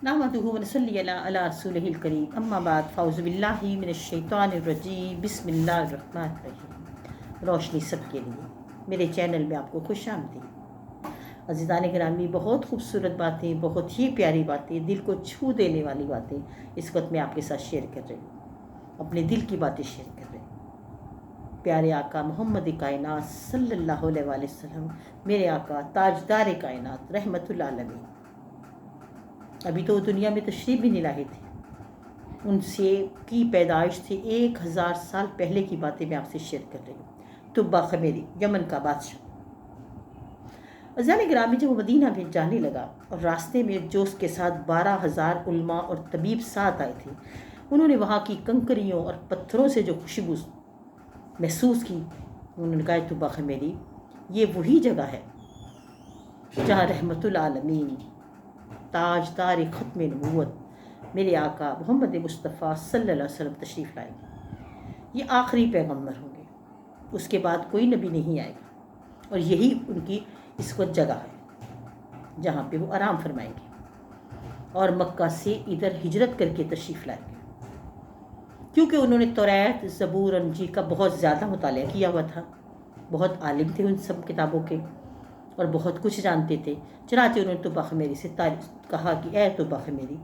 نحمدہ ونصلی علی رسولہ الکریم اما بعد فاعوذ باللہ من الشیطان الرجیم بسم اللہ الرحمن الرحیم۔ روشنی سب کے لیے میرے چینل میں آپ کو خوش آمدید۔ عزیزان گرامی، بہت خوبصورت باتیں، بہت ہی پیاری باتیں، دل کو چھو دینے والی باتیں اس وقت میں آپ کے ساتھ شیئر کر رہی ہوں، اپنے دل کی باتیں شیئر کر رہی ہوں۔ پیارے آقا محمد کائنات صلی اللہ علیہ وآلہ وسلم، میرے آقا تاجدار کائنات رحمت العالمین، ابھی تو وہ دنیا میں تشریف بھی نہیں لائے تھے، ان سے کی پیدائش تھی 1000 سال پہلے کی باتیں میں آپ سے شیئر کر رہی ہوں۔ طبہ خمیری، یمن کا بادشاہ۔ عزیزان گرامی، جب وہ مدینہ میں جانے لگا اور راستے میں جوش کے ساتھ 12,000 علماء اور طبیب ساتھ آئے تھے، انہوں نے وہاں کی کنکریوں اور پتھروں سے جو خوشبو محسوس کی، انہوں نے کہا طبہ خمیری، یہ وہی جگہ ہے جہاں رحمت العالمین تاجدار ختم نبوت میرے آقا محمد مصطفیٰ صلی اللہ علیہ وسلم تشریف لائیں گے۔ یہ آخری پیغمبر ہوں گے، اس کے بعد کوئی نبی نہیں آئے گا، اور یہی ان کی اس وقت جگہ ہے جہاں پہ وہ آرام فرمائیں گے، اور مکہ سے ادھر ہجرت کر کے تشریف لائیں گے، کیونکہ انہوں نے توریت، زبور، انجیل کا بہت زیادہ مطالعہ کیا ہوا تھا، بہت عالم تھے ان سب کتابوں کے، اور بہت کچھ جانتے تھے۔ چنانچہ انہوں نے طبہ خمیری سے کہا کہ اے طبہ خمیری،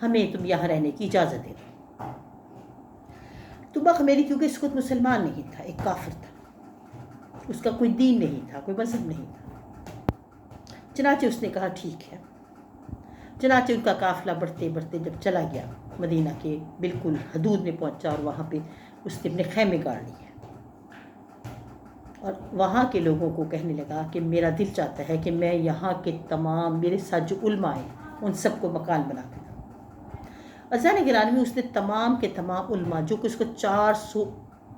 ہمیں تم یہاں رہنے کی اجازت دے دو۔ طبہ خمیری کیونکہ اس وقت مسلمان نہیں تھا، ایک کافر تھا، اس کا کوئی دین نہیں تھا، کوئی مذہب نہیں تھا، چنانچہ اس نے کہا ٹھیک ہے۔ چنانچہ ان کا قافلہ بڑھتے بڑھتے جب چلا گیا، مدینہ کے بالکل حدود میں پہنچا، اور وہاں پہ اس نے اپنے خیمے گاڑ لیے، اور وہاں کے لوگوں کو کہنے لگا کہ میرا دل چاہتا ہے کہ میں یہاں کے تمام میرے ساتھ جو علماء ہیں ان سب کو مکان بنا کے دوں۔ عزیزان گرامی میں اس نے تمام کے تمام علماء، جو کہ اس کو 400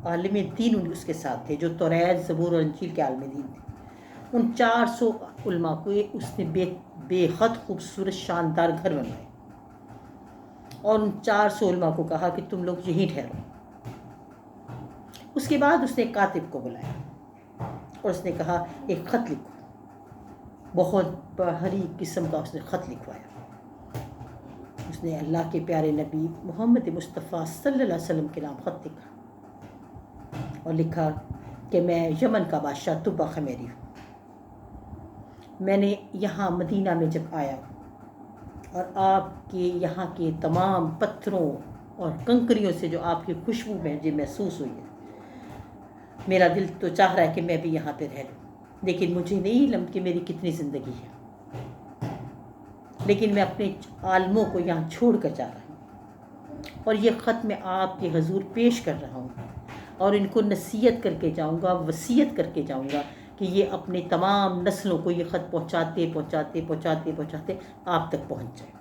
عالم دین اس کے ساتھ تھے، جو توریت، زبور اور انجیل کے عالم دین تھے، ان 400 علماء کو اس نے بے حد خوبصورت شاندار گھر بنوائے، اور ان 400 علماء کو کہا کہ تم لوگ یہیں ٹھہرو۔ اس کے بعد اس نے کاتب کو بلایا اور اس نے کہا ایک خط لکھو، بہت بھاری قسم کا اس نے خط لکھوایا۔ اس نے اللہ کے پیارے نبی محمد مصطفیٰ صلی اللہ علیہ وسلم کے نام خط لکھا، اور لکھا کہ میں یمن کا بادشاہ طبہ خمیری ہوں، میں نے یہاں مدینہ میں جب آیا اور آپ کے یہاں کے تمام پتھروں اور کنکریوں سے جو آپ کی خوشبو مجھے محسوس ہوئی ہے، میرا دل تو چاہ رہا ہے کہ میں بھی یہاں پہ رہ لوں، لیکن مجھے نہیں علم کہ میری کتنی زندگی ہے، لیکن میں اپنے عالموں کو یہاں چھوڑ کر جا رہا ہوں، اور یہ خط میں آپ کے حضور پیش کر رہا ہوں، اور ان کو نصیحت کر کے جاؤں گا، وصیت کر کے جاؤں گا کہ یہ اپنے تمام نسلوں کو یہ خط پہنچاتے پہنچاتے پہنچاتے پہنچاتے آپ تک پہنچ جائے۔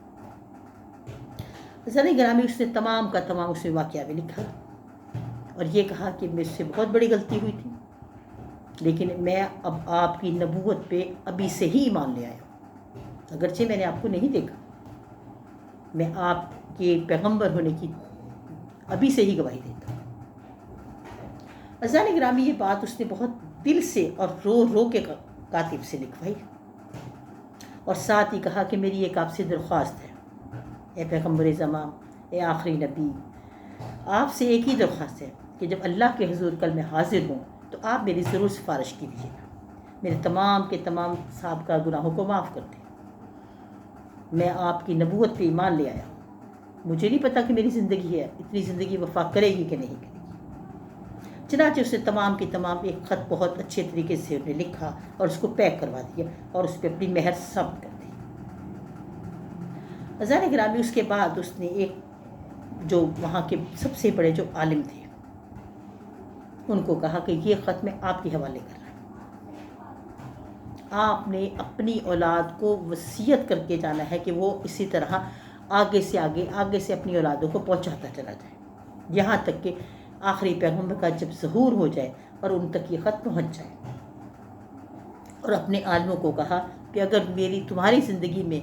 عزیزان گرامی، اس نے تمام کا تمام اس میں واقعہ بھی لکھا، اور یہ کہا کہ مجھ سے بہت بڑی غلطی ہوئی تھی، لیکن میں اب آپ کی نبوت پہ ابھی سے ہی ایمان لے آیا، اگرچہ میں نے آپ کو نہیں دیکھا، میں آپ کے پیغمبر ہونے کی ابھی سے ہی گواہی دیتا ہوں۔ عزیزان گرامی، یہ بات اس نے بہت دل سے اور رو رو کے کاتب سے لکھوائی، اور ساتھ ہی کہا کہ میری ایک آپ سے درخواست ہے، اے پیغمبر زمان، اے آخری نبی، آپ سے ایک ہی درخواست ہے کہ جب اللہ کے حضور کل میں حاضر ہوں تو آپ میری ضرور سفارش کیجیے گا، میرے تمام کے تمام سابقہ گناہوں کو معاف کر دیں۔ میں آپ کی نبوت پہ ایمان لے آیا ہوں، مجھے نہیں پتا کہ میری زندگی ہے، اتنی زندگی وفا کرے گی کہ نہیں کرے گی۔ چنانچہ اس نے تمام کی تمام ایک خط بہت اچھے طریقے سے انہیں لکھا اور اس کو پیک کروا دیا، اور اس پہ اپنی مہر ثبت کر دی۔ عزیزان گرامی، اس کے بعد اس نے ایک جو وہاں کے سب سے بڑے جو عالم تھے ان کو کہا کہ یہ خط میں آپ کے حوالے کر رہا ہوں، آپ نے اپنی اولاد کو وصیت کر کے جانا ہے کہ وہ اسی طرح آگے سے اپنی اولادوں کو پہنچاتا چلا جائے، یہاں تک کہ آخری پیغمبر کا جب ظہور ہو جائے اور ان تک یہ خط پہنچ جائے۔ اور اپنے عالموں کو کہا کہ اگر تمہاری زندگی میں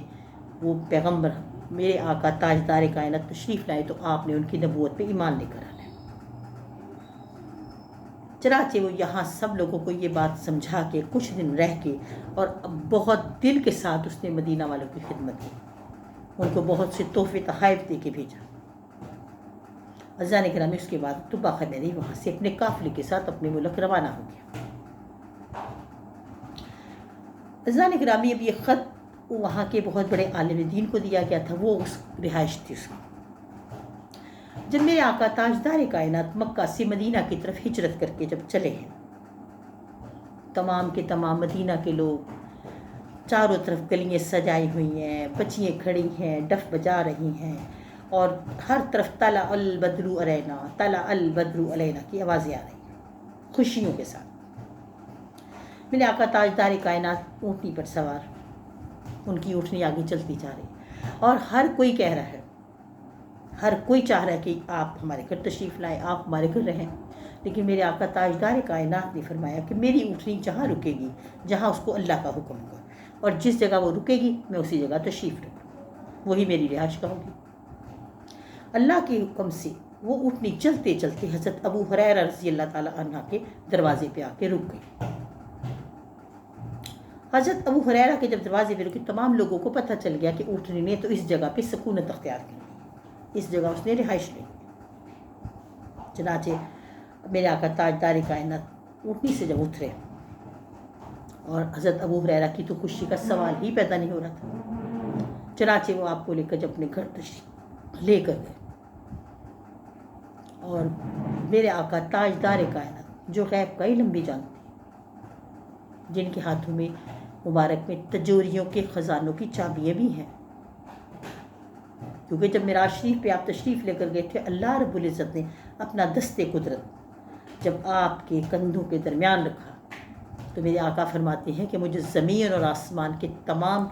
وہ پیغمبر میرے آقا تاجدار کائنات تشریف لائے تو آپ نے ان کی نبوت پہ ایمان لے کر آنا ہے۔ چنانچہ وہ یہاں سب لوگوں کو یہ بات سمجھا کے کچھ دن رہ کے، اور بہت دل کے ساتھ اس نے مدینہ والوں کی خدمت کی، ان کو بہت سے تحفے تحائف دے کے بھیجا۔ عزیزان گرامی، اس کے بعد طبا خمیری وہاں سے اپنے قافلے کے ساتھ اپنے ملک روانہ ہو گیا۔ عزیزان گرامی، اب یہ خط وہاں کے بہت بڑے عالم دین کو دیا گیا تھا، وہ اس رہائش تھی اس کی۔ جب میرے آقا تاجدار کائنات مکہ سے مدینہ کی طرف ہجرت کر کے جب چلے ہیں، تمام کے تمام مدینہ کے لوگ، چاروں طرف گلیاں سجائی ہوئی ہیں، بچیاں کھڑی ہیں، ڈف بجا رہی ہیں، اور ہر طرف طلع البدر علینا، طلع البدر علینا کی آوازیں آ رہی ہیں خوشیوں کے ساتھ۔ میرے آقا تاجدار کائنات اونٹنی پر سوار، ان کی اونٹنی آگے چلتی جا رہی، اور ہر کوئی کہہ رہا ہے، ہر کوئی چاہ رہا ہے کہ آپ ہمارے گھر تشریف لائیں، آپ ہمارے گھر رہیں، لیکن میرے آقا تاجدار کائنات نے فرمایا کہ میری اونٹنی جہاں رکے گی، جہاں اس کو اللہ کا حکم ہوگا، اور جس جگہ وہ رکے گی میں اسی جگہ تشریف رکھوں، وہی میری رہائش کا ہوگی۔ اللہ کے حکم سے وہ اونٹنی چلتے چلتے حضرت ابو ہریرہ رضی اللہ تعالیٰ عنہ کے دروازے پہ آ کے رک گئی۔ حضرت ابو ہریرہ کے جب دروازے پہ رکی، تمام لوگوں کو پتہ چل گیا کہ اونٹنی نے تو اس جگہ پہ سکونت اختیار کی، اس جگہ اس نے رہائش لی۔ چنانچہ میرے آقا تاجدار کائنات اونٹنی سے جب اترے، اور حضرت ابو ہریرہ کی تو خوشی کا سوال ہی پیدا نہیں ہو رہا تھا، چنانچہ وہ آپ کو لے کر جب اپنے گھر تشریف لے کر گئے، اور میرے آقا تاجدار کائنات جو غیب کا علم بھی جانتے، جن کے ہاتھوں میں مبارک میں تجوریوں کے خزانوں کی چابیاں بھی ہیں، کیونکہ جب معراج شریف پہ آپ تشریف لے کر گئے تھے، اللہ رب العزت نے اپنا دست قدرت جب آپ کے کندھوں کے درمیان رکھا، تو میرے آقا فرماتے ہیں کہ مجھے زمین اور آسمان کے تمام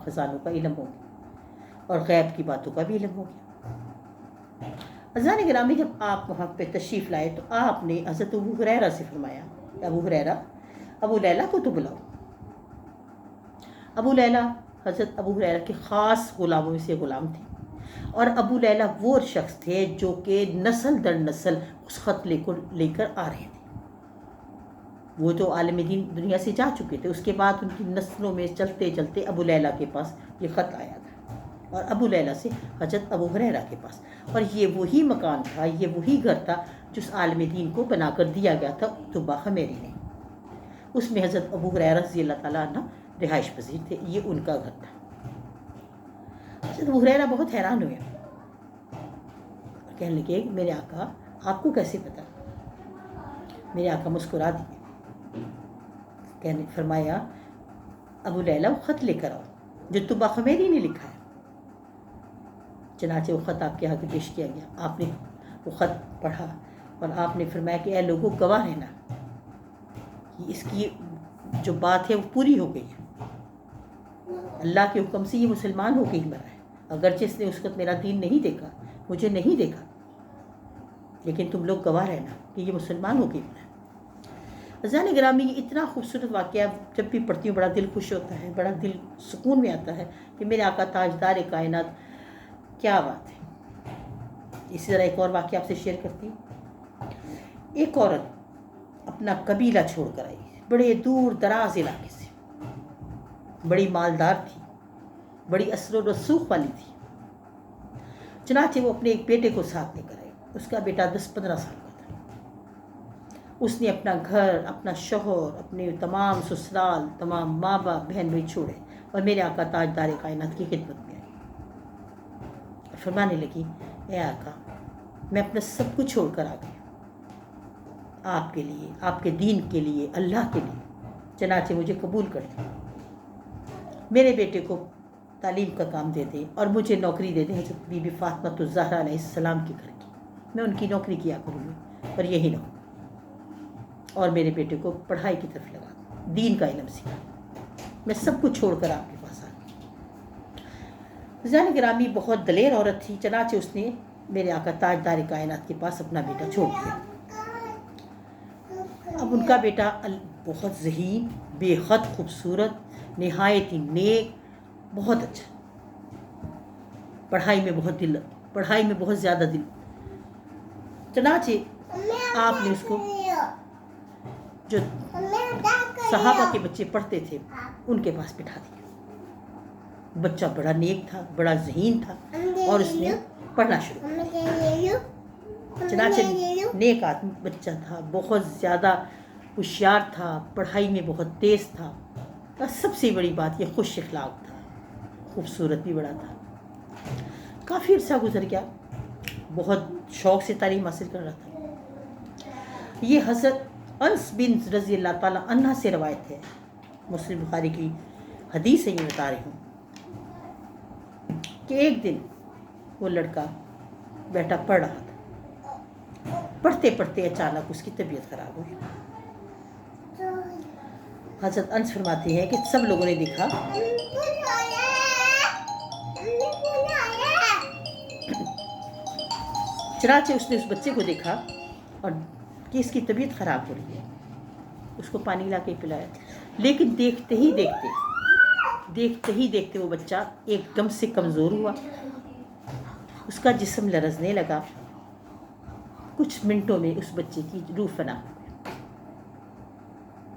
خزانوں کا علم ہو گیا، اور غیب کی باتوں کا بھی علم ہو گیا۔ عزیزان گرامی، جب آپ وہاں پہ تشریف لائے تو آپ نے حضرت ابو ہریرہ سے فرمایا، ابو ہریرہ، ابو لیلہ کو تو بلاؤ۔ ابو لیلہ حضرت ابو ہریرہ کے خاص غلاموں میں سے غلام تھے، اور ابو لیلہ وہ شخص تھے جو کہ نسل در نسل اس خط لے کر آ رہے تھے۔ وہ تو عالم دین دنیا سے جا چکے تھے، اس کے بعد ان کی نسلوں میں چلتے چلتے ابو لیلہ کے پاس یہ خط آیا تھا، اور ابو لیلہ سے حضرت ابو ہریرہ کے پاس، اور یہ وہی مکان تھا، یہ وہی گھر تھا جس عالم دین کو بنا کر دیا گیا تھا طبا خمیری نے، اس میں حضرت ابو ہریرہ رضی اللہ تعالیٰ عنہ رہائش پذیر تھے، یہ ان کا گھر تھا۔ حضرت ابو ہریرہ بہت حیران ہوئے، کہنے لگے میرے آقا آپ کو کیسے پتا؟ میرے آقا مسکرا دیے، کہنے فرمایا ابو لیلہ وہ خط لے کر آؤ جو طبا خمیری نے لکھا ہے۔ چنانچہ وہ خط آپ کے آگے پیش کیا گیا، آپ نے وہ خط پڑھا، اور آپ نے فرمایا کہ اے لوگوں گواہ رہنا، اس کی جو بات ہے وہ پوری ہو گئی ہے، اللہ کے حکم سے یہ مسلمان ہو کے ہی مرا ہے، اگرچہ اس نے اس وقت میرا دین نہیں دیکھا، مجھے نہیں دیکھا، لیکن تم لوگ گواہ رہنا کہ یہ مسلمان ہو کے ہی مرا ہے۔ عزیزان گرامی، یہ اتنا خوبصورت واقعہ جب بھی پڑھتی ہوں بڑا دل خوش ہوتا ہے، بڑا دل سکون میں آتا ہے کہ میرے آقا تاجدار کائنات، کیا بات ہے۔ اسی طرح ایک اور واقعہ آپ سے شیئر کرتی ہوں۔ ایک عورت اپنا قبیلہ چھوڑ کر آئی، بڑے دور دراز علاقے سے، بڑی مالدار تھی، بڑی اثر و رسوخ والی تھی، چنانچہ وہ اپنے ایک بیٹے کو ساتھ لے کر آئی، اس کا بیٹا 10-15 سال کا تھا۔ اس نے اپنا گھر، اپنا شوہر، اپنے تمام سسرال، تمام ماں باپ، بہن بھائی چھوڑے، اور میرے آقا تاجدار کائنات کی خدمت میں آئی، اور فرمانے لگی اے آقا میں اپنا سب کچھ چھوڑ کر آ گئی آپ کے لیے، آپ کے دین کے لیے، اللہ کے لیے، چنانچہ مجھے قبول کر دیں، میرے بیٹے کو تعلیم کا کام دے دیں، اور مجھے نوکری دے دیں حضرت بی بی فاطمہ الزہرا علیہ السلام کے گھر کی، میں ان کی نوکری کیا کروں گی، اور یہی نہ ہو، اور میرے بیٹے کو پڑھائی کی طرف لگا دیں، دین کا علم سکھا، میں سب کچھ چھوڑ کر آپ کے پاس آ گئی۔ عزیزان گرامی، بہت دلیر عورت تھی، چنانچہ اس نے میرے آقا تاجدار کائنات کے پاس اپنا بیٹا چھوڑ دیا۔ اب ان کا بیٹا بہت ذہین، بے حد خوبصورت، نہایت ہی نیک، بہت اچھا، پڑھائی میں بہت زیادہ دل، چنانچہ آپ نے اس کو جو صحابہ کے بچے پڑھتے تھے ان کے پاس بٹھا دیا، بچہ بڑا نیک تھا، بڑا ذہین تھا اور اس نے پڑھنا شروع کیا۔ چنانچہ نیک آدمی بچہ تھا، بہت زیادہ ہوشیار تھا، پڑھائی میں بہت تیز تھا، اور سب سے بڑی بات یہ خوش اخلاق تھا، خوبصورت بھی بڑا تھا۔ کافی عرصہ گزر گیا، بہت شوق سے تعلیم حاصل کر رہا تھا۔ یہ حضرت انس بن رضی اللہ تعالیٰ عنہ سے روایت ہے، مسلم بخاری کی حدیث ہے، یہ بتا رہی ہوں کہ ایک دن وہ لڑکا بیٹا پڑھ رہا تھا، پڑھتے پڑھتے اچانک اس کی طبیعت خراب ہوئی۔ حضرت انس فرماتے ہیں کہ سب لوگوں نے دیکھا چنانچہ اس نے اس بچے کو دیکھا اور کہ اس کی طبیعت خراب ہو رہی ہے، اس کو پانی لا کے پلایا، لیکن دیکھتے ہی دیکھتے وہ بچہ ایک دم سے کمزور ہوا، اس کا جسم لرزنے لگا۔ کچھ منٹوں میں اس بچے کی روح فنا ہو گئی۔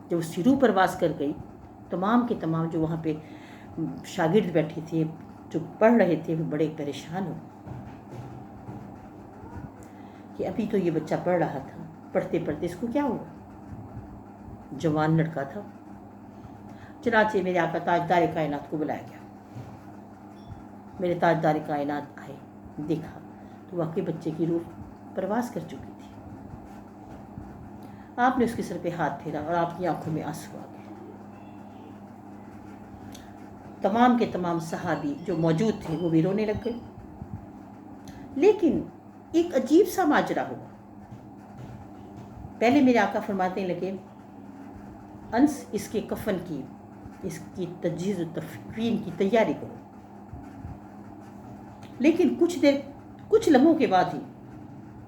جب اس کی روح پرواز کر گئی، تمام کے تمام جو وہاں پہ شاگرد بیٹھے تھے، جو پڑھ رہے تھے، وہ بڑے پریشان ہو کہ ابھی تو یہ بچہ پڑھ رہا تھا، پڑھتے پڑھتے اس کو کیا ہوا؟ جوان لڑکا تھا۔ چنانچہ میرے آقا تاجدار کائنات کو بلایا گیا، میرے تاجدار کائنات آئے، دیکھا تو واقعی بچے کی روح پرواز کر چکی تھی۔ آپ نے اس کے سر پہ ہاتھ پھیرا اور آپ کی آنکھوں میں آنسو آ گئے۔ تمام کے تمام صحابی جو موجود تھے وہ بھی رونے لگ گئے۔ لیکن ایک عجیب سا ماجرا ہوا۔ پہلے میرے آقا فرمانے لگے، انس اس کے کفن کی، اس کی تجہیز و تکفین کی تیاری کرو۔ لیکن کچھ لمحوں کے بعد ہی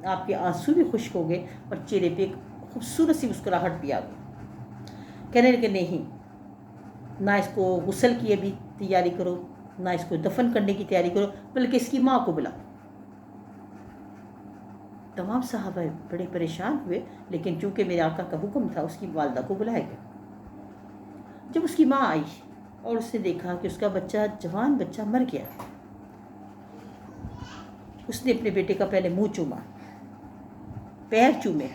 آپ کے آنسو بھی خشک ہو گئے اور چہرے پہ ایک خوبصورت سی مسکراہٹ بھی آ گئی۔ کہنے لگے نہیں، نہ اس کو غسل کی ابھی تیاری کرو، نہ اس کو دفن کرنے کی تیاری کرو، بلکہ اس کی ماں کو بلاؤ۔ تمام صحابہ بڑے پریشان ہوئے، لیکن چونکہ میرے آقا کا حکم تھا، اس کی والدہ کو بلایا گیا۔ جب اس کی ماں آئی اور اس نے دیکھا کہ اس کا بچہ، جوان بچہ، مر گیا، اس نے اپنے بیٹے کا پہلے منہ چوما، پیر چومے۔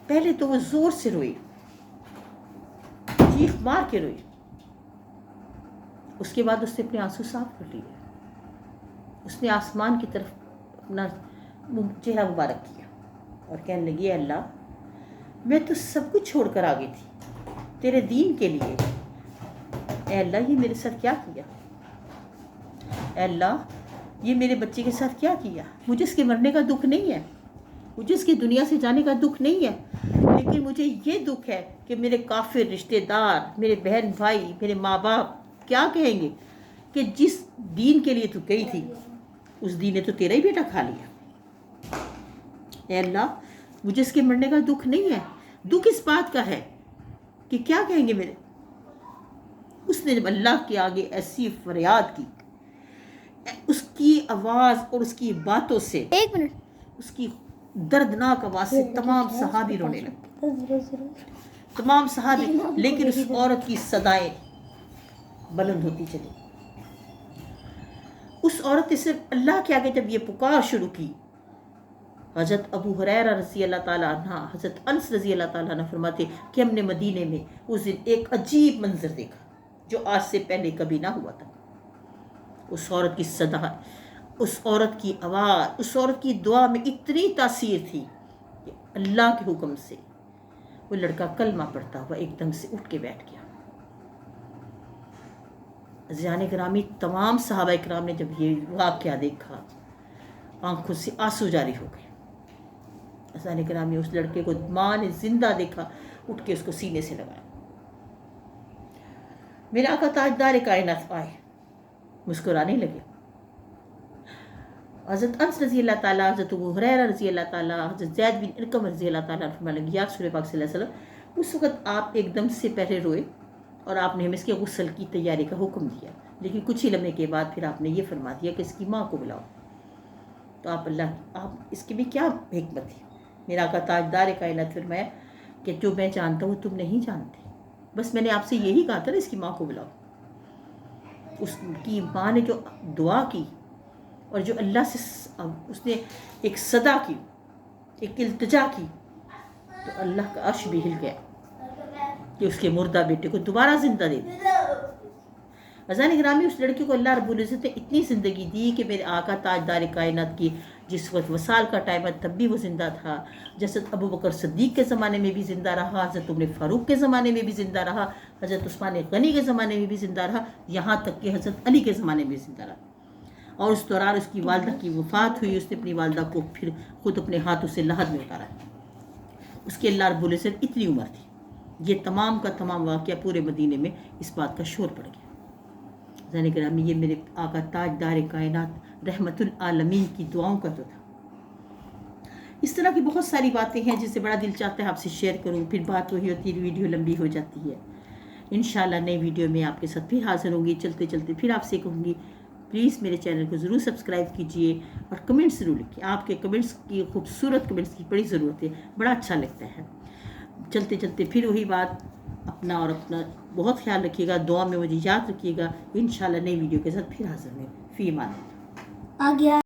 پہلے تو وہ زور سے روئی، چیخ مار کے روئی، اس کے بعد اس نے اپنے آنسو صاف کر لیے، اس نے آسمان کی طرف اپنا چہرہ مبارک کیا اور کہنے لگی، اے اللہ، میں تو سب کچھ چھوڑ کر آ گئی تھی تیرے دین کے لیے، اے اللہ یہ میرے ساتھ کیا کیا؟ اے اللہ یہ میرے بچے کے ساتھ کیا کیا؟ مجھے اس کے مرنے کا دکھ نہیں ہے، مجھے اس کی دنیا سے جانے کا دکھ نہیں ہے، لیکن مجھے یہ دکھ ہے کہ میرے کافر رشتہ دار، میرے بہن بھائی، میرے ماں باپ کیا کہیں گے کہ جس دین کے لیے تو گئی تھی، اس دین نے تو تیرا ہی بیٹا کھا لیا۔ اے اللہ مجھے اس کے مرنے کا دکھ نہیں ہے، دکھ اس بات کا ہے کہ کیا کہیں گے میرے۔ اس نے جب اللہ کے آگے ایسی فریاد کی، اس کی آواز اور اس کی باتوں سے، اس کی دردناک آواز سے تمام صحابی رونے لگے، تمام صحابی، لیکن اس عورت کی صدائیں بلند ہوتی چلی۔ اس عورت نے صرف اللہ کے آگے جب یہ پکار شروع کی، حضرت ابو ہریرہ رضی اللہ تعالیٰ عنہ، حضرت انس رضی اللہ تعالیٰ عنہ فرماتے کہ ہم نے مدینے میں اس دن ایک عجیب منظر دیکھا جو آج سے پہلے کبھی نہ ہوا تھا۔ اس عورت کی صدا، اس عورت کی آواز، اس عورت کی دعا میں اتنی تاثیر تھی کہ اللہ کے حکم سے وہ لڑکا کلمہ پڑھتا ہوا ایک دم سے اٹھ کے بیٹھ گیا۔ عزیزان گرامی، تمام صحابہ کرام نے جب یہ واقعہ دیکھا، آنکھوں سے آنسو جاری ہو گئے۔ عزیزان گرامی، اس لڑکے کو ماں نے زندہ دیکھا، اٹھ کے اس کو سینے سے لگایا۔ میرے آقا تاجدار کائنات آئے، مسکرانے لگے۔ حضرت انس رضی اللہ تعالیٰ، حضرت ابو ہریرہ رضی اللہ تعالیٰ، حضرت زید بن ارقم رضی اللہ تعالیٰ فرمانے لگے، یا رسول پاک صلی اللہ علیہ وسلم، اس وقت آپ ایک دم سے پہلے روئے اور آپ نے ہمیں اس کے غسل کی تیاری کا حکم دیا، لیکن کچھ ہی لمحے کے بعد پھر آپ نے یہ فرما دیا کہ اس کی ماں کو بلاؤ۔ تو آپ اس کی بھی کیا حکمت تھی؟ میرا آقا تاجدار کائنات فرمایا کہ جو میں جانتا ہوں تم نہیں جانتے، بس میں نے آپ سے یہی کہا تھا نا، اس کی ماں کو بلاؤ۔ اس کی ماں نے جو دعا کی اور جو اللہ سے اس نے ایک صدا کی، ایک التجا کی، تو اللہ کا عرش بھی ہل گیا کہ اس کے مردہ بیٹے کو دوبارہ زندہ دے دیا۔ عزیزان گرامی، اس لڑکی کو اللہ رب العزت نے اتنی زندگی دی کہ میرے آقا تاجدار کائنات کی جس وقت وصال کا ٹائم ہے تب بھی وہ زندہ تھا، حضرت ابو بکر صدیق کے زمانے میں بھی زندہ رہا، حضرت عمر فاروق کے زمانے میں بھی زندہ رہا، حضرت عثمان غنی کے زمانے میں بھی زندہ رہا، یہاں تک کہ حضرت علی کے زمانے میں بھی زندہ رہا۔ اور اس دوران اس کی والدہ کی وفات ہوئی، اس نے اپنی والدہ کو پھر خود اپنے ہاتھوں سے لحد میں اتارا۔ اس کی اللہ رب العزت اتنی عمر تھی۔ یہ تمام کا تمام واقعہ پورے مدینے میں اس بات کا شور پڑ گیا۔ عزیزان گرامی، یہ میرے آقا تاجدار کائنات رحمت العالمین کی دعاؤں کا تو تھا۔ اس طرح کی بہت ساری باتیں ہیں جسے بڑا دل چاہتا ہے آپ سے شیئر کروں، پھر بات وہی ہوتی ہے، ویڈیو لمبی ہو جاتی ہے۔ انشاءاللہ نئی ویڈیو میں آپ کے ساتھ پھر حاضر ہوں گی۔ چلتے چلتے پھر آپ سے کہوں گی پلیز میرے چینل کو ضرور سبسکرائب کیجئے اور کمنٹس ضرور لکھیں۔ آپ کے کمنٹس کی، خوبصورت کمنٹس کی بڑی ضرورت ہے، بڑا اچھا لگتا ہے۔ چلتے چلتے پھر وہی بات، اپنا اور اپنا بہت خیال رکھیے گا، دعا میں مجھے یاد رکھیے گا۔ انشاءاللہ نئی ویڈیو کے ساتھ پھر حاضر ہوں۔ فی امان اللہ۔